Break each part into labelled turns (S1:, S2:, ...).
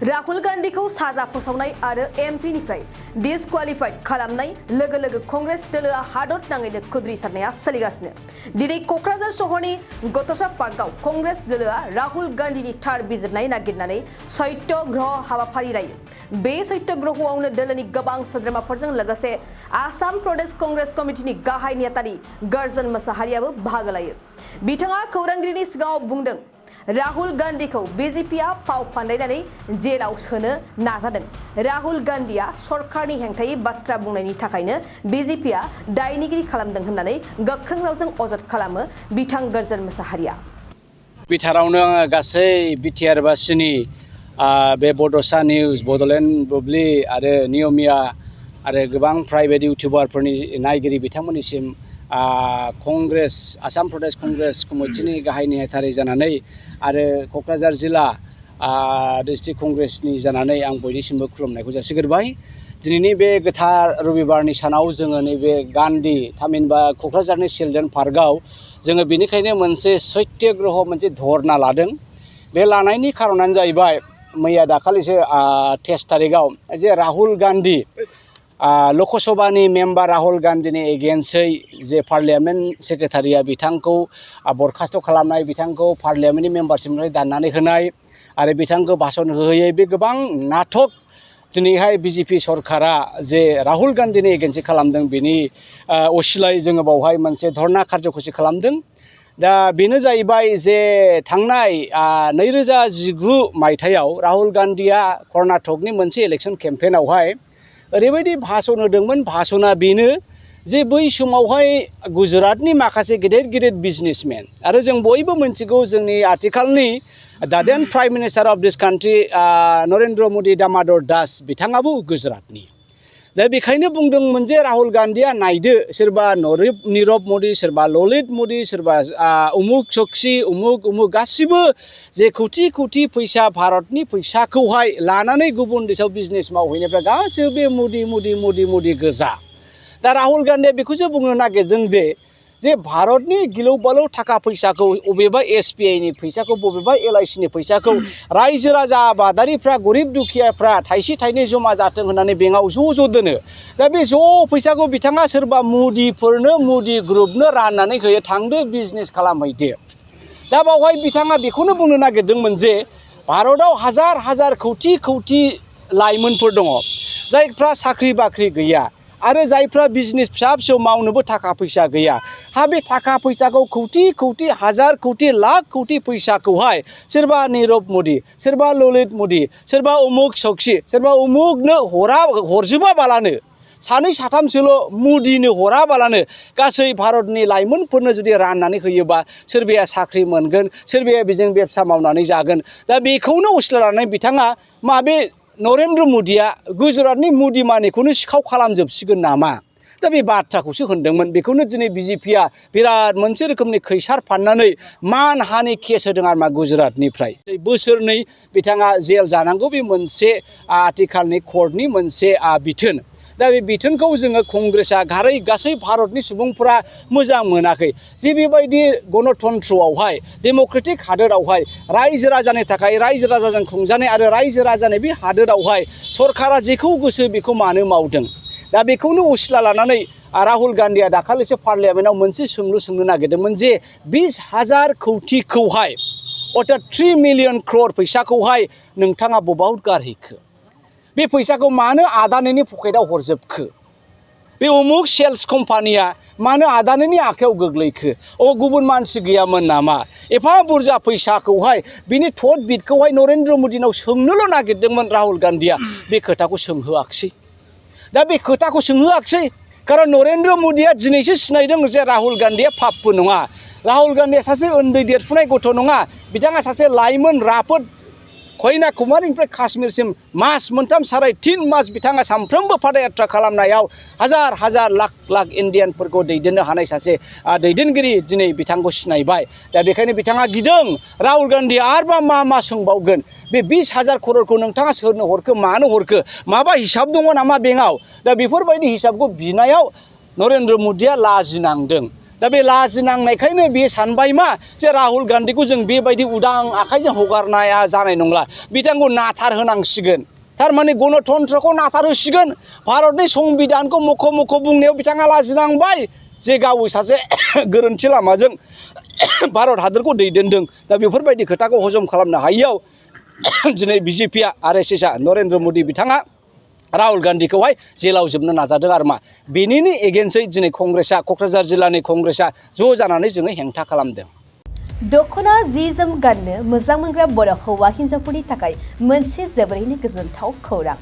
S1: राहुल गांधीखौ साजा फोसावनाय आरो एमपिनिफ्राय डिसक्वालिफाइड खालामनाय लोगो लोगो कांग्रेस दोलोआ हादर नाङैनो खुद्रिसारनाया सोलिगासिनो। दिनै क'क्राझार सहरनि गथ'सा पार्कआव कांग्रेस दोलोआ राहुल गांधीनि थार बिजिरनाय नागिरनानै सत्यग्रह हाबाफारि लायो। बे सत्यग्रहआवनो दोलोनि गोबां सोद्रोमाफोरजों लोगोसे आसाम प्रदेश कांग्रेस कमिटिनि गाहाय नेतानि गर्जन मोसाहारियाबो बाहागो लायो। बिथाङा खौरांगिरिनि सिगाङाव बुंदों, राहुल गांधीखौ बीजेपीआ फाव फान्दायनानै जेलाव सोनो नाजादों। राहुल गांधीया सरकारनि हेंथायै बाथ्रा बुंनायनि थाखायनो बीजेपीआ दायनिगिरि खालामदों होननानै गोख्रों रावजों अजद खालामो बिथां गर्जन मोसाहारिया।
S2: बिथारावनो गासै बिटिआर बासिनि बे बड'सा निउज, बड'लेण्ड बुब्लि आरो नियमिया आरो गोबां प्राइभेट इउटिउबारफोरनि नायगिरि बिथांमोननिसिम कांग्रेस आसाम प्रदेश कांग्रेस कमिटिनि गाहाय नेहाथारि जानानै आरो क'क्राझार जिल्ला डिस्ट्रिक्ट कांग्रेसनि जानानै आं बयनिसिमबो खुलुमनायखौ जासिग्रोबाय। दिनैनि बे गोथार रबिबारनि सानाव जोङो नैबे गान्धी थामहिनबा क'क्राझारनि चिल्ड्रेन पार्कआव जोङो बेनिखायनो मोनसे सत्यग्रह मोनसे धरना लादों। बे लानायनि खारनानो जाहैबाय मैया दाखालिसो 23 तारिखआव जे राहुल गांधी लकसभानि मेम्बार राहुल गांधीनि एगेन्स्टै जे पार्लियामेन्ट सेक्रेटारिया बिथांखौ बरखास्त खालामनाय, बिथांखौ पार्लियामेन्टनि मेम्बारशिपनिफ्राय दाननानै होनाय आरो बिथांखौ भाषण होहोयै बे गोबां नाटक दिनैहाय बिजेपि सरकारा जे राहुल गांधीनि एगेन्स्ट खालामदों, बेनि असिलायै जोङो बावहाय मोनसे धरना कार्यसुचि खालामदों। दा बेनो जाहैबाय जे थांनाय 2019 मायथाइयाव राहुल गांधीया कर्नाटकनि मोनसे इलेक्शन केम्पेइनावहाय ओरैबायदि भाषण होदोंमोन। भाषणा बेनो जे बै समावहाय गुजरातनि माखासे गेदेर गेदेर बिजनेसमेन आरो जों बयबो मिथिगौ जोंनि आथिखालनि दा then prime minister of this country Narendra Modi Damodar Das बिथाङाबो गुजरातनि। दा बेखायनो बुंदोंमोन जे राहुल गांधीया नायदो सोरबा नीरव मदि, सोरबा ललित मदि, सोरबा उमुक चक्सी, उमुक गासिबो जे कौटि कौटि फैसा भारतनि फैसाखौहाय लानानै गुबुन देशआव बिजनेस मावहैनायफ्रा गासिबो बे मदि गोजा। दा राहुल गांधीया बेखौसो बुंनो नागिरदों जे भारतनि गिलौ बालौ थाखा फैसाखौ, अबेबा एसबिआइनि फैसाखौ, बबेबा एलआइसिनि फैसाखौ रायजो राजा आबादारिफ्रा, गरिब दुखियाफ्रा थाइसे थाइनै जमा जाथों होननानै बेंकआव ज' दोनो। दा बे ज' फैसाखौ बिथाङा सोरबा मुदिफोरनो, मुदि ग्रुपनो राननानै होयो, थांदो बिजनेस खालामहैदो। दा बावहाय बिथाङा बेखौनो बुंनो नागिरदोंमोन जे भारतआव हाजार हाजार कौटि कौटि लाइमोनफोर दङ जायफ्रा साख्रि बाख्रि गैया आरो जायफ्रा बिजनेस फिसा फिसौ मावनोबो थाखा फैसा गैया। बे थाखा फैसाखौ कौटि कौटि, हाजार कौटि, लाख कौटि फैसाखौहाय सोरबा नीरव मदि, सोरबा ललित मदि, सोरबा उमुक चक्सी, सोरबा उमुकनो हरजोबाबालानो, सानै साथामसोल' मदिनो हराबालानो गासै भारतनि लाइमोनफोरनो जुदि राननानै होयोबा सोरबाया साख्रि मोनगोन, सोरबाया बेजों बेबसा मावनानै जागोन। दा बेखौनो उसिला लानानै बिथाङा माबे नरेन्द्र मदिया गुजरातनि मुदि मानिखौनो सिखाव खालामजोबसिगोन नामा? दा बे बाथ्राखौसो होनदोंमोन। बेखौनो दिनै बिजेपिया बिराद मोनसे रोखोमनि खैसार फाननानै मानहानि केस होदों आरो मा गुजरातनिफ्राय। बोसोरनै बिथाङा जेल जानांगौ, बे मोनसे आथिखालनि कर्टनि मोनसे बिथोन। दा बे बिथोनखौ जोङो कंग्रेसआ गासै भारतनि सुबुंफोरा मोजां मोनाखै। जे बेबायदि गणतन्त्रआवहाय, डेम'क्रेटिक हादोरावहाय रायजो राजानि थाखाय, रायजो राजाजों खुंजानाय आरो रायजो राजानि बे हादोरावहाय सरकारा जेखौ गोसो बेखौ मानो मावदों? दा बेखौनो उसिला लानानै राहुल गांधीया दाखालिसो पार्लियामेन्टआव मोनसे सोंलु नागिरदोंमोन जे 20,000 कौटिखौहाय अर्थात 3 मिलियन क्रर फैसाखौहाय नोंथाङा बबाव गारहैखो? बे फैसाखौ मानो आदानिनि पकेटाव हरजोबखो? बे उमुक सेल्स कम्पानिया मानो आदानिनि आखायाव गोग्लैखो? गुबुन मानसि गैयामोन नामा? एफा बुरजा फैसाखौहाय बिनि थट बिटखौहाय नरेन्द्र मदिनाव सोंनोल' नागिरदोंमोन राहुल गांधीया, बे खोथाखौ सोंहोआखिसै। दा बे खोथाखौ सोंहोआखिसै खारन नरेन्द्र मदिया दिनैसो सिनायदों जे राहुल गांधीया पाप्पु नङा। राहुल गांधीया सासे उन्दै देरफुनाय गथ' नङा। बिथाङा सासे लाइमोन राफोद कन्याकुमारिनिफ्राय काश्मीरसिम मास मोनथाम, 3.5 मास बिथाङा सानफ्रोमबो पादयात्रा खालामनायाव हाजार हाजार, लाख लाख इन्डियानफोरखौ दैदेननो हानाय सासे दैदेनगिरि दिनै बिथांखौ सिनायबाय। दा बेखायनो बिथाङा गिदों राहुल गांधीया आरोबा मा सोंबावगोन? बे 20,000 करोड़खौ नोंथाङा सोरनो हरखो, मानो हरखो? माबा हिसाब दङ नामा बेंकआव? दा बेफोरबायदि हिसाबखौ बिनायाव नरेन्द्र मदिया लाजिनांदों। दा बे लाजिनांनायखायनो बे सानबाय मा जे राहुल गान्धीखौ जों बेबायदि उदां आखाइजों हगारनाया जानाय नंला बिथांखौ नाथार होनांसिगोन थारमाने गणतन्त्रखौ नाथार होसिगोन भारतनि संबिधानखौ मख' बुंनायाव बिथाङा लाजिनांबाय जे गाव सासे गोरोन्थि लामाजों भारत हादरखौ दैदेनदों दा बेफोरबायदि खोथाखौ हजम खालामनो हायियाव दिनै बिजेपिआ आरएसएसआ नरेन्द्र मदि बिथाङा राहुल गान्धीखौहाय जेलाव जोबनो नाजादों आरो मा बेनिनो एगेन्स्टै दिनै कंग्रेसआ क'क्राझार जिल्लानि कंग्रेसआ ज' जानानै जोङो हेंथा खालामदों।
S1: दख'ना जि जोम गाननो मोजां मोनग्रा बर' हौवा हिन्जावफोरनि थाखाय मोनसे जोबोरैनो गोजोनथाव खौरां।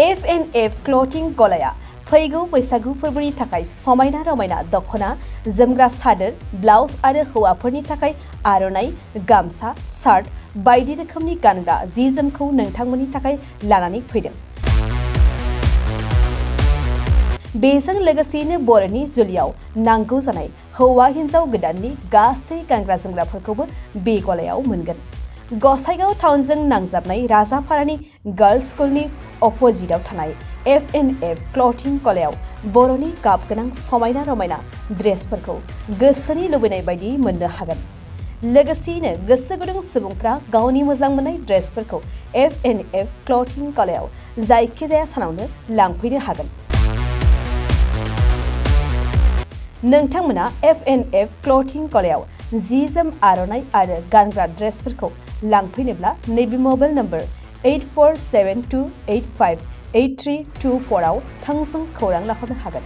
S1: F&F क्लथिं गलाया फैगौ बैसागु फोरबोनि थाखाय समायना रमायना दख'ना जोमग्रा सादोर ब्लाउज आरो हौवाफोरनि थाखाय आर'नाइ गामसा शार्ट बायदि रोखोमनि गानग्रा जि जोमखौ नोंथांमोननि थाखाय लानानै फैदों। बेजों लोगोसेयैनो बर'नि जुलियाव नांगौ जानाय हौवा हिन्जाव गोदाननि गासै गानग्रा जोमग्राफोरखौबो बे गलायाव मोनगोन। गसाइगाव टाउनजों नांजाबनाय राजापारानि गार्लस स्कुलनि अपोजिटआव थानाय F&F क्लथिं गलायाव बर'नि गाब गोनां समायना रमायना ड्रेसफोरखौ गोसोनि लुबैनाय बायदि मोननो हागोन। लोगोसेयैनो गोसो गुदुं सुबुंफ्रा गावनि मोजां मोननाय ड्रेसफोरखौ F&F क्लथिं गलायाव जायखिजाया सानावनो लांफैनो हागोन। नोंथांमोना F&F क्लथिं गलायाव जि जोम आर'नाइ आरो गानग्रा ड्रेसफोरखौ लांफैनोब्ला नैबे मबाइल नम्बर 8472858324 आव थोंजों खौरां लाहरनो हागोन।